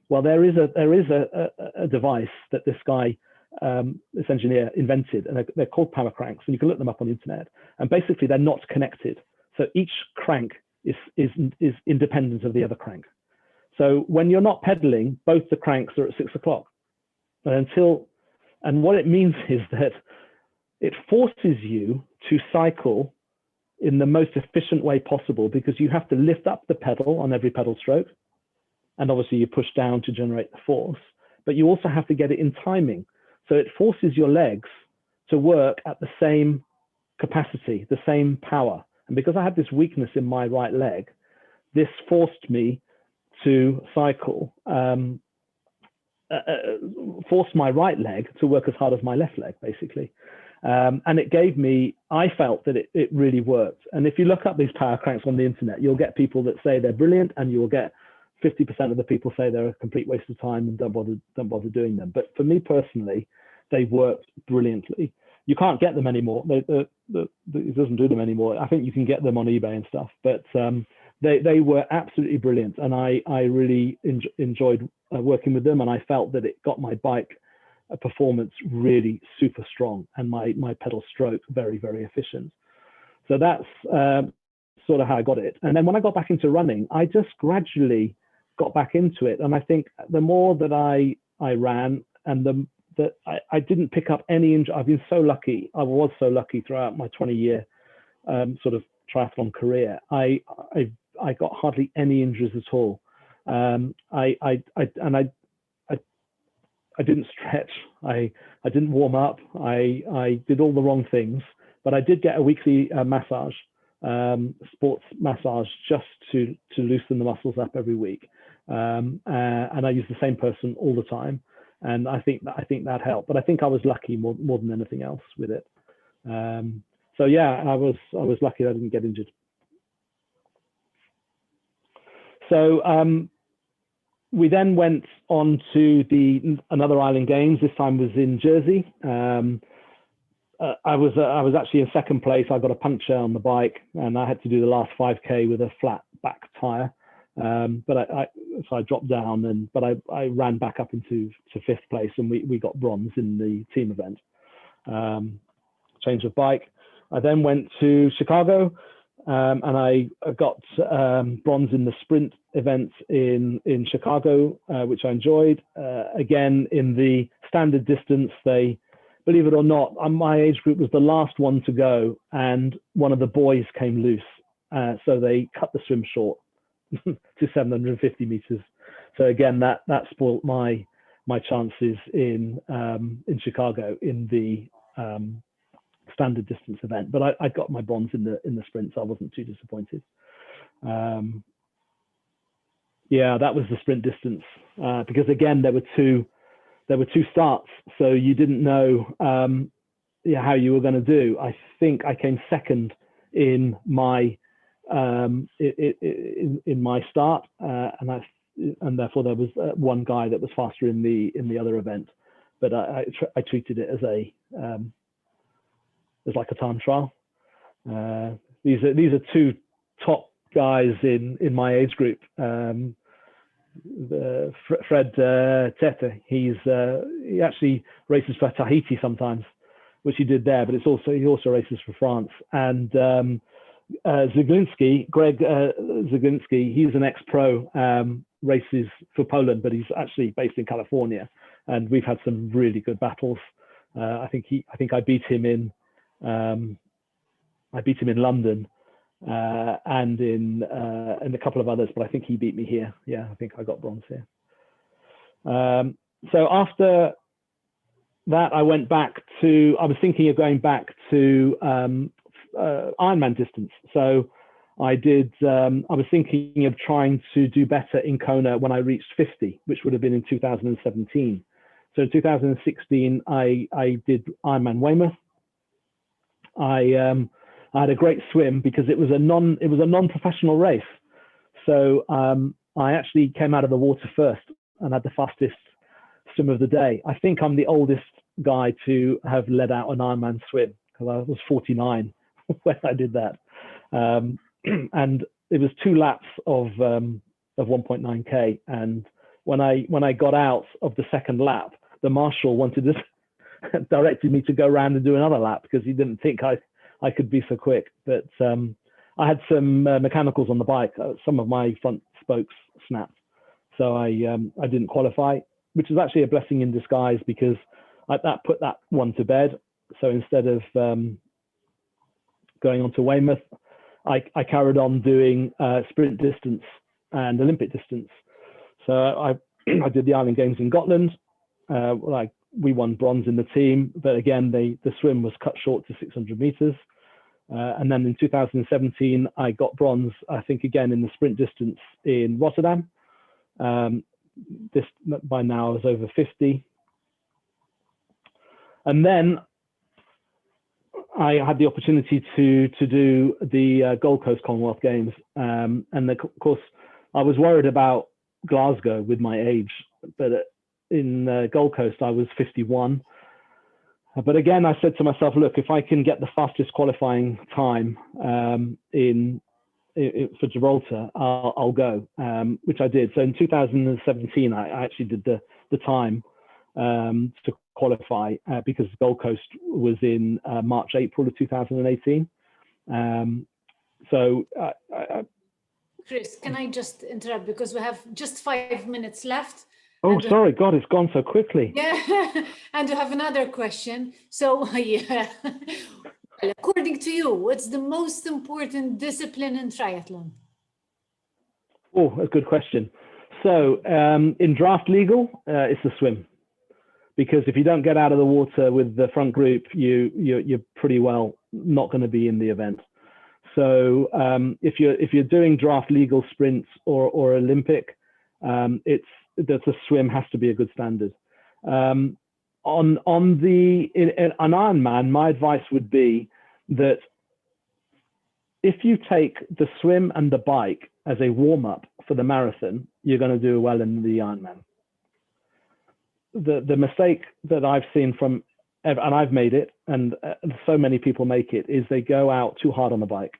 Well, there is a device that this guy, this engineer, invented, and they're called power cranks, and you can look them up on the internet. And basically, they're not connected, so each crank is independent of the other crank. So when you're not pedaling, both the cranks are at 6 o'clock. And what it means is that it forces you to cycle in the most efficient way possible, because you have to lift up the pedal on every pedal stroke. And obviously you push down to generate the force, but you also have to get it in timing. So it forces your legs to work at the same capacity, the same power. And because I had this weakness in my right leg, this forced me to cycle, forced my right leg to work as hard as my left leg, basically. And it gave me, I felt that it really worked. And if you look up these power cranks on the internet, you'll get people that say they're brilliant, and you'll get 50% of the people say they're a complete waste of time and don't bother doing them. But for me personally, they worked brilliantly. You can't get them anymore. It doesn't do them anymore. I think you can get them on eBay and stuff, but they were absolutely brilliant. And I really enjoyed working with them, and I felt that it got my bike performance really super strong, and my pedal stroke very, very efficient. So that's sort of how I got it. And then when I got back into running, I just gradually got back into it. And I think the more that I ran, and that I didn't pick up any injury. I've been so lucky. I was so lucky throughout my 20-year sort of triathlon career. I got hardly any injuries at all. I didn't stretch. I didn't warm up. I did all the wrong things, but I did get a weekly massage, sports massage, just to loosen the muscles up every week. And I used the same person all the time. And I think that helped. But I think I was lucky more than anything else with it. So yeah, I was lucky that I didn't get injured. So we then went on to another Island Games. This time was in Jersey. I was actually in second place. I got a puncture on the bike, and I had to do the last 5K with a flat back tire. So I dropped down, but I ran back up into fifth place, and we got bronze in the team event. Change of bike. I then went to Chicago, and I got bronze in the sprint event in Chicago, which I enjoyed. Again, in the standard distance, believe it or not, my age group was the last one to go, and one of the boys came loose, so they cut the swim short to 750 meters. So again, that spoilt my chances in Chicago in the standard distance event. But I got my bronze in the sprint, so I wasn't too disappointed. Yeah, that was the sprint distance, because again there were two starts, so you didn't know how you were going to do. I think I came second in my in my start, and therefore there was one guy that was faster in the other event, but I treated it as like a time trial. These are two top guys in my age group. Fred Tete, he actually races for Tahiti sometimes, which he did there, but he also races for France. And Zaglinski, Greg Zaglinski, he's an ex-pro, races for Poland, but he's actually based in California, and we've had some really good battles. I think I beat him in London, and in a couple of others, but I think he beat me here. Yeah, I think I got bronze here. So after that, I was thinking of going back to Ironman distance. So I was thinking of trying to do better in Kona when I reached 50, which would have been in 2017. So in 2016, I did Ironman Weymouth. I had a great swim because it was a non-professional race. So I actually came out of the water first and had the fastest swim of the day. I think I'm the oldest guy to have led out an Ironman swim, because I was 49 when I did that. And it was 2 laps of 1.9K. And when I got out of the second lap, the marshal directed me to go around and do another lap, because he didn't think I could be so quick. But I had some mechanicals on the bike. Some of my front spokes snapped, so I didn't qualify, which is actually a blessing in disguise, because that put that one to bed. So instead of going on to Weymouth, I carried on doing sprint distance and Olympic distance. So I did the Island Games in Gotland. We won bronze in the team, but again, the swim was cut short to 600 meters. And then in 2017, I got bronze, I think, again in the sprint distance in Rotterdam. This by now I was over 50. And then I had the opportunity to do the Gold Coast Commonwealth Games. And of course, I was worried about Glasgow with my age, but in Gold Coast, I was 51. But again, I said to myself, look, if I can get the fastest qualifying time for Gibraltar, I'll go, which I did. So in 2017, I actually did the time to qualify, because Gold Coast was in March, April of 2018. Chris, can I just interrupt, because we have just 5 minutes left. Oh, sorry, God, it's gone so quickly. Yeah, and you have another question. So, yeah, according to you, what's the most important discipline in triathlon? Oh, that's a good question. So, in draft legal, it's the swim, because if you don't get out of the water with the front group, you're pretty well not going to be in the event. So, if you're doing draft legal sprints or Olympic, the swim has to be a good standard. On an Ironman, my advice would be that if you take the swim and the bike as a warm-up for the marathon, you're going to do well in the Ironman. The mistake that I've seen and I've made it, and so many people make it, is they go out too hard on the bike,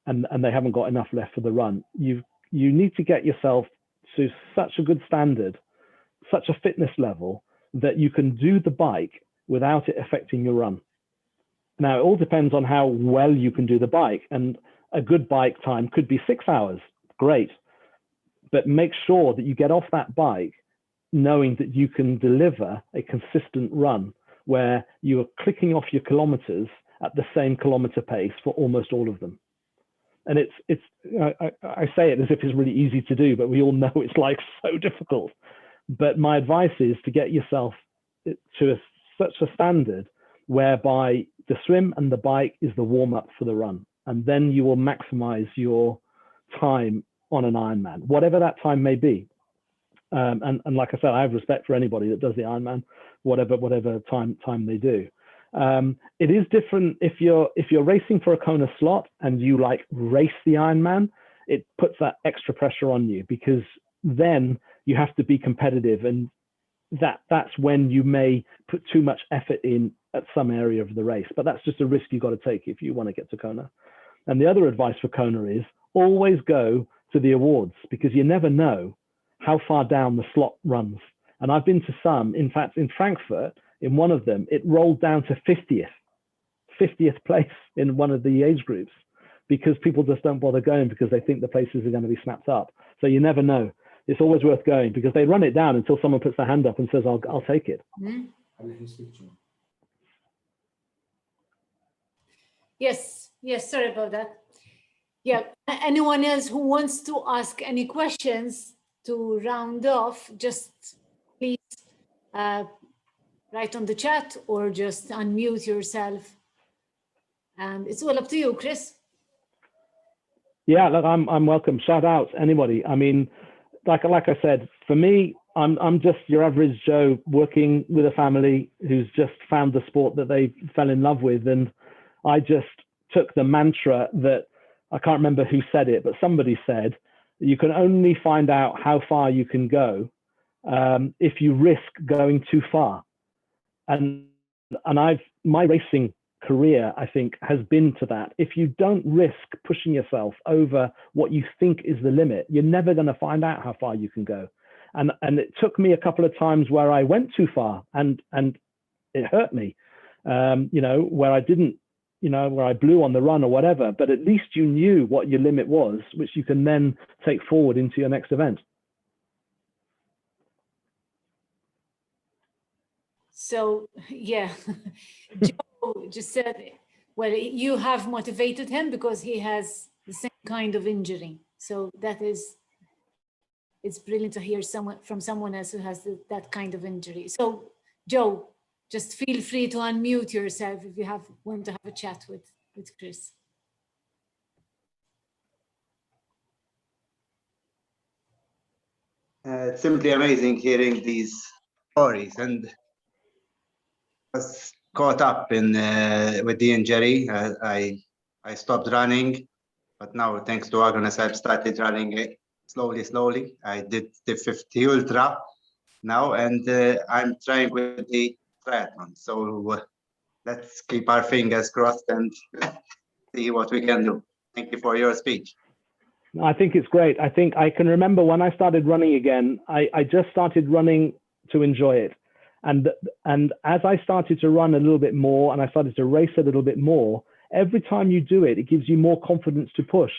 and they haven't got enough left for the run. You need to get yourself to such a good standard, such a fitness level, that you can do the bike without it affecting your run. Now, it all depends on how well you can do the bike, and a good bike time could be 6 hours, great. But make sure that you get off that bike knowing that you can deliver a consistent run where you are clicking off your kilometers at the same kilometer pace for almost all of them. And I say it as if it's really easy to do, but we all know it's like so difficult. But my advice is to get yourself to such a standard whereby the swim and the bike is the warm up for the run. And then you will maximize your time on an Ironman, whatever that time may be. And like I said, I have respect for anybody that does the Ironman, whatever time they do. It is different if you're racing for a Kona slot and you like race the Ironman. It puts that extra pressure on you, because then you have to be competitive, and that's when you may put too much effort in at some area of the race. But that's just a risk you've got to take if you want to get to Kona. And the other advice for Kona is always go to the awards, because you never know how far down the slot runs. And I've been to some, in fact, in Frankfurt, in one of them, it rolled down to 50th place in one of the age groups, because people just don't bother going because they think the places are going to be snapped up. So you never know. It's always worth going, because they run it down until someone puts their hand up and says, I'll take it. Yes, sorry about that. Yeah, anyone else who wants to ask any questions to round off, just please write on the chat or just unmute yourself. And it's all up to you, Chris. Yeah, look, I'm welcome. Shout out anybody. I mean, like I said, for me, I'm just your average Joe working with a family who's just found the sport that they fell in love with. And I just took the mantra that, I can't remember who said it, but somebody said, you can only find out how far you can go if you risk going too far. And my racing career, I think, has been to that. If you don't risk pushing yourself over what you think is the limit, you're never going to find out how far you can go. And it took me a couple of times where I went too far, and it hurt me, where I didn't, where I blew on the run or whatever, but at least you knew what your limit was, which you can then take forward into your next event. So, yeah, Joe just said, well, you have motivated him because he has the same kind of injury. So it's brilliant to hear from someone else who has that kind of injury. So, Joe, just feel free to unmute yourself if you want to have a chat with Chris. It's simply amazing hearing these stories, and I was caught up with the injury. I stopped running, but now thanks to Agnes, I've started running it slowly. I did the 50 ultra now, and I'm trying with the triathlon. So let's keep our fingers crossed and see what we can do. Thank you for your speech. I think it's great. I think I can remember when I started running again, I just started running to enjoy it. And as I started to run a little bit more and I started to race a little bit more, every time you do it, it gives you more confidence to push,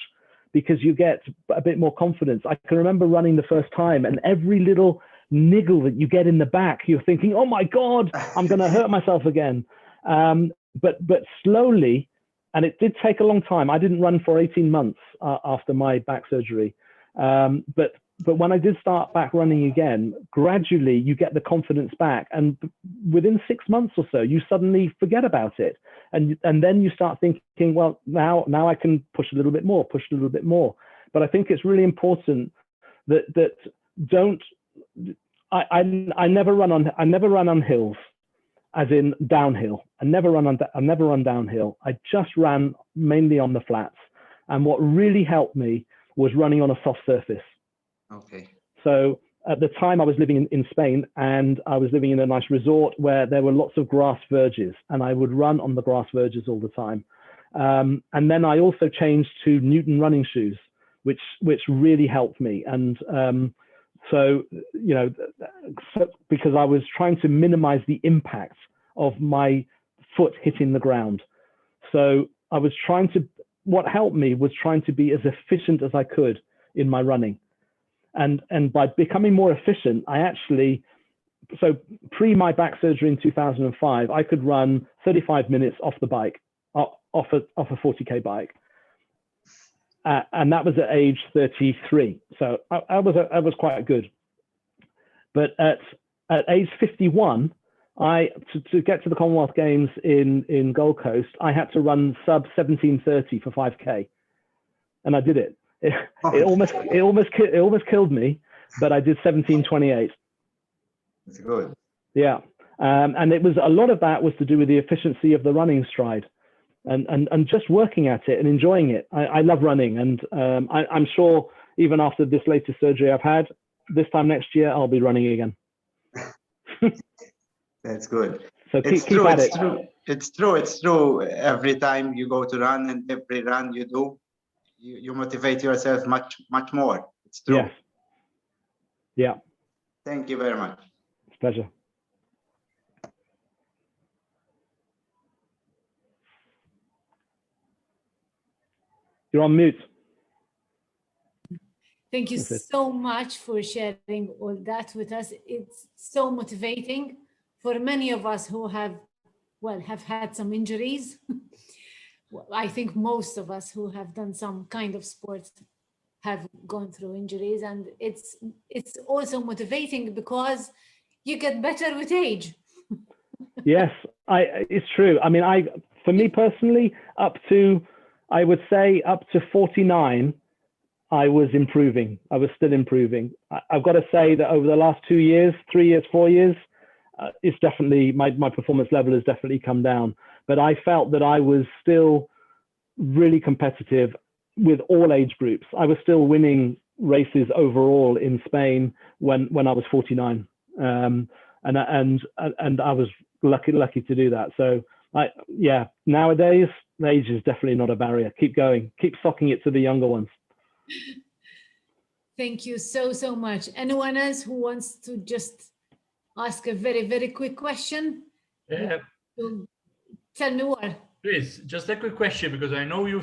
because you get a bit more confidence. I can remember running the first time, and every little niggle that you get in the back, you're thinking, oh my God, I'm going to hurt myself again. But slowly, and it did take a long time. I didn't run for 18 months after my back surgery. But when I did start back running again, gradually you get the confidence back. And within 6 months or so, you suddenly forget about it. And then you start thinking, well, now I can push a little bit more. But I think it's really important that I never run on hills, as in downhill. I never run downhill. I just ran mainly on the flats. And what really helped me was running on a soft surface. Okay. So at the time I was living in Spain, and I was living in a nice resort where there were lots of grass verges, and I would run on the grass verges all the time. And then I also changed to Newton running shoes, which really helped me. And because I was trying to minimize the impact of my foot hitting the ground. So what helped me was trying to be as efficient as I could in my running. And by becoming more efficient, so pre my back surgery in 2005, I could run 35 minutes off the bike, off a 40K bike. And that was at age 33. So I was quite good. But at age 51, to get to the Commonwealth Games in Gold Coast, I had to run sub 17:30 for 5K, and I did it. It almost killed me, but I did 17:28. That's good. Yeah, and it was a lot of that was to do with the efficiency of the running stride, and just working at it and enjoying it. I love running, and I'm sure even after this latest surgery I've had, this time next year I'll be running again. That's good. So It's keep true. at It's it. true. It's true. It's true. Every time you go to run and every run you do, you motivate yourself much more. It's true. Yes. Yeah. Thank you very much. It's a pleasure. You're on mute. Thank you That's it. so much for sharing all that with us. It's so motivating for many of us who have had some injuries. Well, I think most of us who have done some kind of sports have gone through injuries, and it's also motivating because you get better with age. Yes, it's true. I mean, for me personally, I would say up to 49, I was improving. I was still improving. I've got to say that over the last 2 years, 3 years, 4 years, it's definitely, my performance level has definitely come down. But I felt that I was still really competitive with all age groups. I was still winning races overall in Spain when I was 49. And I was lucky to do that. So nowadays, age is definitely not a barrier. Keep going, keep socking it to the younger ones. Thank you so much. Anyone else who wants to just ask a very, very quick question? Tell me what. Chris, just a quick question, because I know you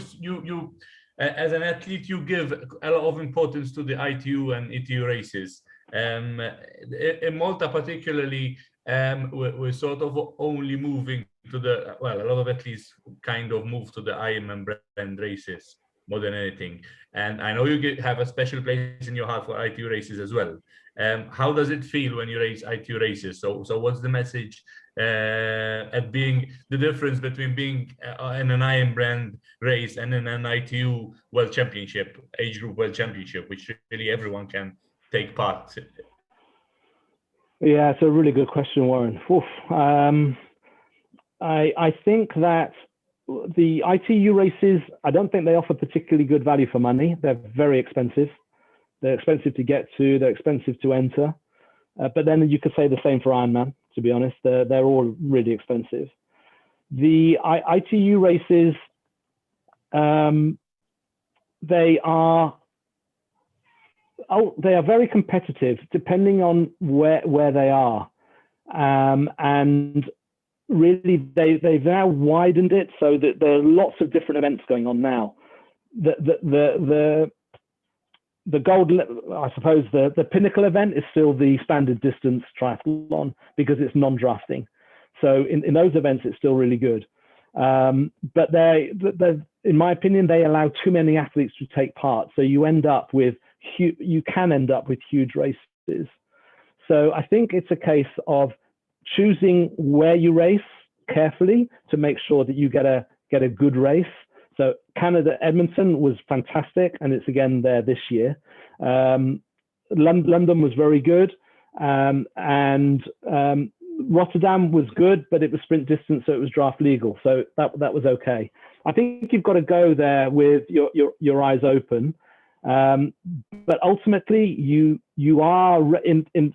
as an athlete, you give a lot of importance to the ITU and ETU races. In Malta particularly, we're sort of only moving to a lot of athletes kind of move to the Ironman brand races more than anything. And I know you have a special place in your heart for ITU races as well. How does it feel when you race ITU races? So what's the message at being the difference between being in an Iron brand race and in an ITU World Championship, age group World Championship, which really everyone can take part? Yeah, it's a really good question, Warren. I think that the ITU races, I don't think they offer particularly good value for money. They're very expensive. They're expensive to get to. They're expensive to enter. But then you could say the same for Ironman, to be honest. They're all really expensive. The ITU races, they are very competitive depending on where they are. And really, they've now widened it so that there are lots of different events going on now. The gold, I suppose, the pinnacle event is still the standard distance triathlon because it's non-drafting. So in those events, it's still really good. But in my opinion, they allow too many athletes to take part. So you can end up with huge races. So I think it's a case of choosing where you race carefully to make sure that you get a good race. So Canada, Edmonton was fantastic, and it's again there this year. London was very good, and Rotterdam was good, but it was sprint distance, so it was draft legal. So that was okay. I think you've got to go there with your eyes open. But ultimately, you are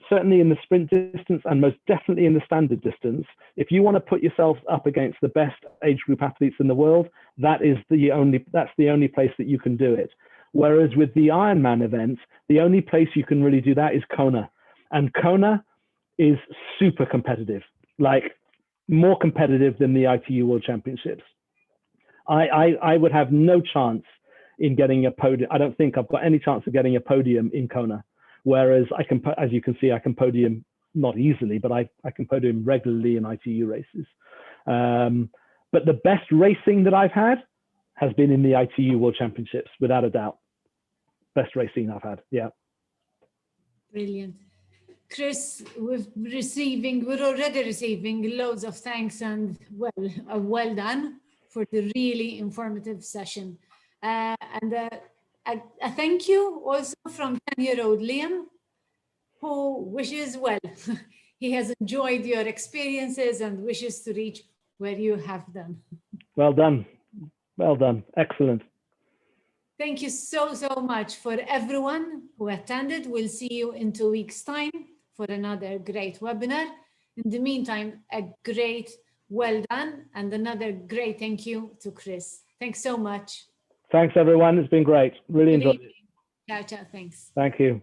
certainly in the sprint distance and most definitely in the standard distance. If you want to put yourself up against the best age group athletes in the world, that's the only place that you can do it. Whereas with the Ironman events, the only place you can really do that is Kona, and Kona is super competitive, like more competitive than the ITU World Championships. I would have no chance in getting a podium. I don't think I've got any chance of getting a podium in Kona. Whereas I can, as you can see, I can podium not easily, but I can podium regularly in ITU races. But the best racing that I've had has been in the ITU World Championships, without a doubt. Best racing I've had, yeah. Brilliant. Chris, we're already receiving loads of thanks and well done for the really informative session. And a thank you also from 10-year-old Liam, who wishes well. He has enjoyed your experiences and wishes to reach where you have done. Well done. Well done. Excellent. Thank you so much for everyone who attended. We'll see you in 2 weeks' time for another great webinar. In the meantime, a great well done and another great thank you to Chris. Thanks so much. Thanks, everyone. It's been great. Really enjoyed it. Ciao, ciao. Thanks. Thank you.